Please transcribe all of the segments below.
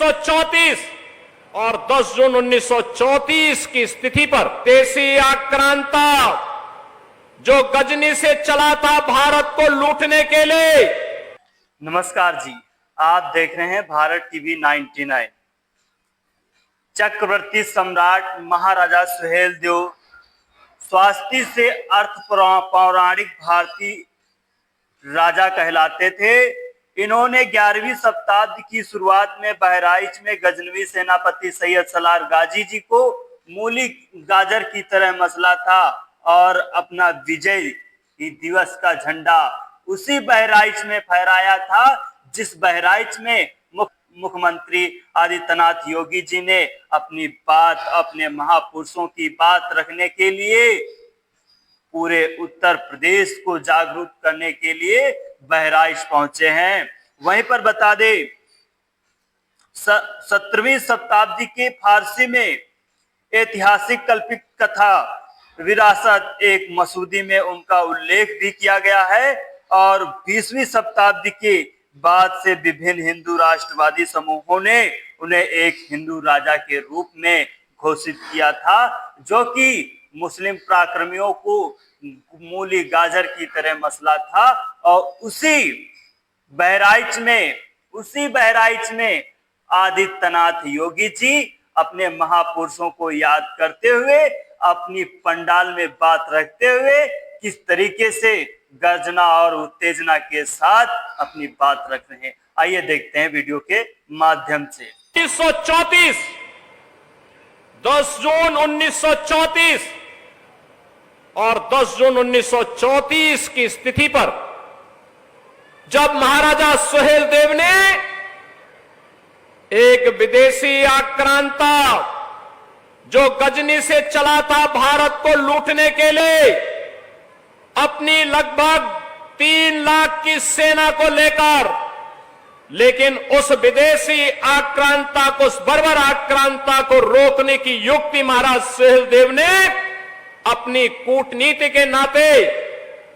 1934 और 10 जून 1934 की स्थिति पर देशी आक्रांता जो गजनी से चला था भारत को लूटने के लिए। नमस्कार जी, आप देख रहे हैं भारत टीवी 99। चक्रवर्ती सम्राट महाराजा सुहेलदेव स्वास्थ्य से अर्थ पौराणिक भारतीय राजा कहलाते थे। इन्होंने 11वीं शताब्दी की शुरुआत में बहराइच में गजनवी सेनापति सैयद सलार गाजी जी को मूली गाजर की तरह मसला था और अपना विजय दिवस का झंडा उसी बहराइच में फहराया था, जिस बहराइच में मुख्यमंत्री आदित्यनाथ योगी जी ने अपनी बात, अपने महापुरुषों की बात रखने के लिए पूरे उत्तर प्रदेश को जागरूक करने के लिए बहराइच पहुंचे हैं। वहीं पर बता दे 17वीं शताब्दी के फारसी में ऐतिहासिक कल्पित कथा विरासत एक मसूदी में उनका उल्लेख भी किया गया है और 20वीं शताब्दी के बाद से विभिन्न हिंदू राष्ट्रवादी समूहों ने उन्हें एक हिंदू राजा के रूप में घोषित किया था, जो कि मुस्लिम पराक्रमियों को मूली गाजर की तरह मसला था। और उसी बहराइच में आदित्यनाथ योगी जी अपने महापुरुषों को याद करते हुए, अपनी पंडाल में बात रखते हुए किस तरीके से गर्जना और उत्तेजना के साथ अपनी बात रख रहे हैं। आइए देखते हैं वीडियो के माध्यम से। 1934 10 जून 1934 और 10 जून 1934 की स्थिति पर जब महाराजा सुहेलदेव ने एक विदेशी आक्रांता जो गजनी से चला था भारत को लूटने के लिए, अपनी लगभग 3 लाख की सेना को लेकर, लेकिन उस विदेशी आक्रांता को, उस बर्बर आक्रांता को रोकने की युक्ति महाराज सुहेलदेव ने अपनी कूटनीति के नाते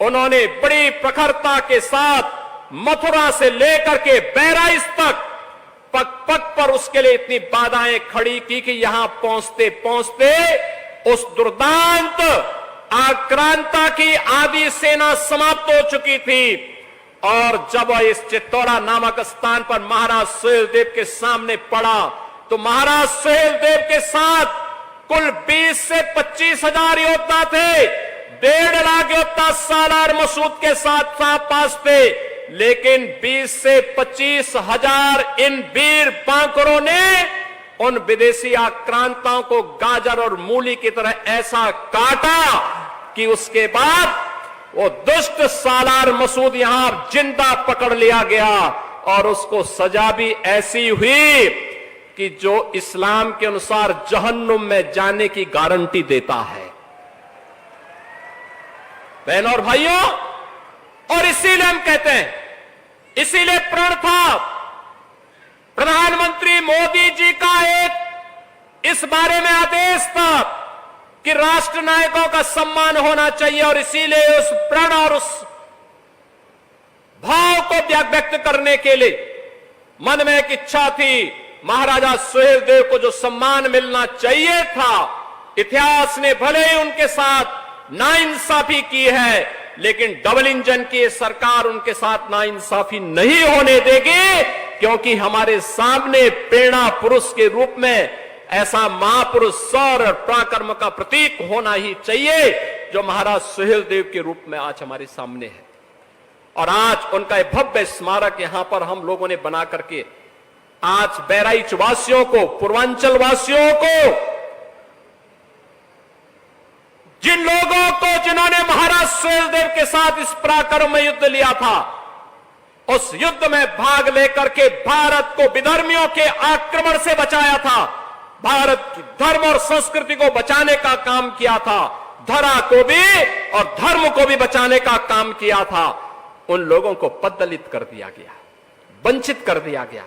उन्होंने बड़ी प्रखरता के साथ मथुरा से लेकर के बहराइच तक पग पग पर उसके लिए इतनी बाधाएं खड़ी की कि यहां पहुंचते पहुंचते उस दुर्दांत आक्रांता की आधी सेना समाप्त हो चुकी थी। और जब इस चित्तौरा नामक स्थान पर महाराज सुहेलदेव के सामने पड़ा तो महाराज सुहेलदेव के साथ कुल 20 से 25 हजार योद्धा थे। 1.5 लाख योद्धा सालार मसूद के साथ पास थे, लेकिन 20 से 25 हजार इन वीर बांकुरों ने उन विदेशी आक्रांताओं को गाजर और मूली की तरह ऐसा काटा कि उसके बाद वो दुष्ट सालार मसूद यहां जिंदा पकड़ लिया गया और उसको सजा भी ऐसी हुई कि जो इस्लाम के अनुसार जहन्नुम में जाने की गारंटी देता है। बहनों और भाइयों, और इसीलिए हम कहते हैं, इसीलिए प्रण था प्रधानमंत्री मोदी जी का एक इस बारे में आदेश था कि राष्ट्र नायकों का सम्मान होना चाहिए, और इसीलिए उस प्रण और उस भाव को व्यक्त करने के लिए मन में एक इच्छा थी। महाराजा सुहेलदेव को जो सम्मान मिलना चाहिए था, इतिहास ने भले ही उनके साथ नाइंसाफी की है, लेकिन डबल इंजन की सरकार उनके साथ नाइंसाफी नहीं होने देगी, क्योंकि हमारे सामने प्रेरणा पुरुष के रूप में ऐसा महापुरुष शौर्य और पराक्रम का प्रतीक होना ही चाहिए, जो महाराज सुहेलदेव के रूप में आज हमारे सामने है। और आज उनका एक भव्य स्मारक यहां पर हम लोगों ने बना करके आज बहराइच वासियों को, पूर्वांचल वासियों को, जिन लोगों को जिन्होंने महाराज सुहेलदेव के साथ इस पराक्रम में युद्ध लिया था, उस युद्ध में भाग लेकर के भारत को विधर्मियों के आक्रमण से बचाया था, भारत की धर्म और संस्कृति को बचाने का काम किया था, धरा को भी और धर्म को भी बचाने का काम किया था, उन लोगों को पददलित कर दिया गया, वंचित कर दिया गया,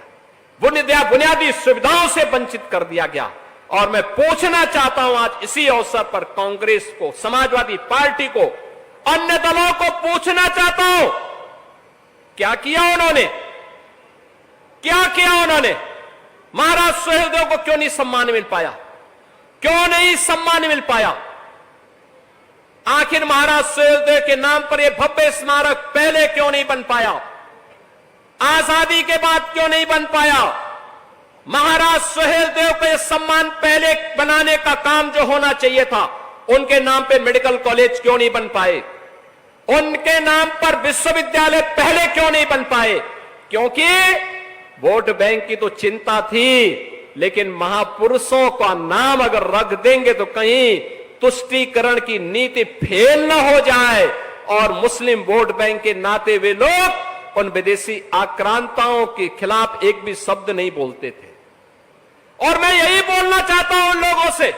बुनियादी सुविधाओं से वंचित कर दिया गया। और मैं पूछना चाहता हूं आज इसी अवसर पर कांग्रेस को, समाजवादी पार्टी को, अन्य दलों को पूछना चाहता हूं, क्या किया उन्होंने? क्या किया उन्होंने? महाराज सुहेलदेव को क्यों नहीं सम्मान मिल पाया? क्यों नहीं सम्मान मिल पाया? आखिर महाराज सुहेलदेव के नाम पर यह भव्य स्मारक पहले क्यों नहीं बन पाया? आजादी के बाद क्यों नहीं बन पाया? महाराज सुहेलदेव को यह सम्मान पहले बनाने का काम जो होना चाहिए था, उनके नाम पे मेडिकल कॉलेज क्यों नहीं बन पाए? उनके नाम पर विश्वविद्यालय पहले क्यों नहीं बन पाए? क्योंकि वोट बैंक की तो चिंता थी, लेकिन महापुरुषों का नाम अगर रख देंगे तो कहीं तुष्टीकरण की नीति फेल न हो जाए और मुस्लिम वोट बैंक के नाते वे लोग उन विदेशी आक्रांताओं के खिलाफ एक भी शब्द नहीं बोलते थे। और मैं यही बोलना चाहता हूं उन लोगों से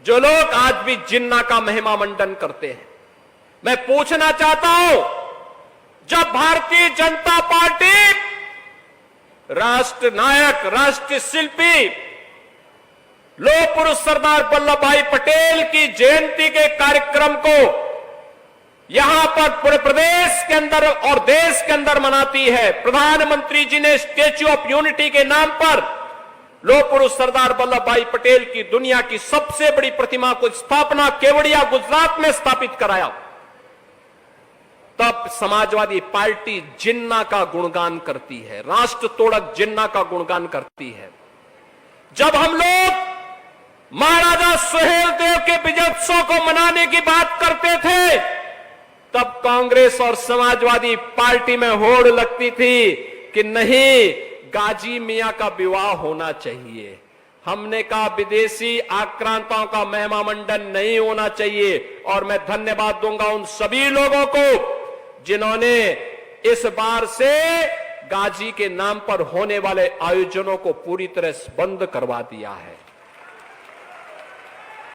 जो लोग आज भी जिन्ना का महिमा मंडन करते हैं। मैं पूछना चाहता हूं, जब भारतीय जनता पार्टी राष्ट्र नायक, राष्ट्र शिल्पी, लौह पुरुष सरदार वल्लभ भाई पटेल की जयंती के कार्यक्रम को यहां पर पूरे प्रदेश के अंदर और देश के अंदर मनाती है, प्रधानमंत्री जी ने स्टैच्यू ऑफ यूनिटी के नाम पर लौह पुरुष सरदार वल्लभ भाई पटेल की दुनिया की सबसे बड़ी प्रतिमा को स्थापना केवड़िया गुजरात में स्थापित कराया, तब समाजवादी पार्टी जिन्ना का गुणगान करती है, राष्ट्र तोड़क जिन्ना का गुणगान करती है। जब हम लोग महाराजा सुहेलदेव के विजयोत्सव को मनाने की बात करते थे, तब कांग्रेस और समाजवादी पार्टी में होड़ लगती थी कि नहीं, गाजी मियां का विवाह होना चाहिए। हमने कहा विदेशी आक्रांताओं का महिमा मंडन नहीं होना चाहिए। और मैं धन्यवाद दूंगा उन सभी लोगों को जिन्होंने इस बार से गाजी के नाम पर होने वाले आयोजनों को पूरी तरह से बंद करवा दिया है।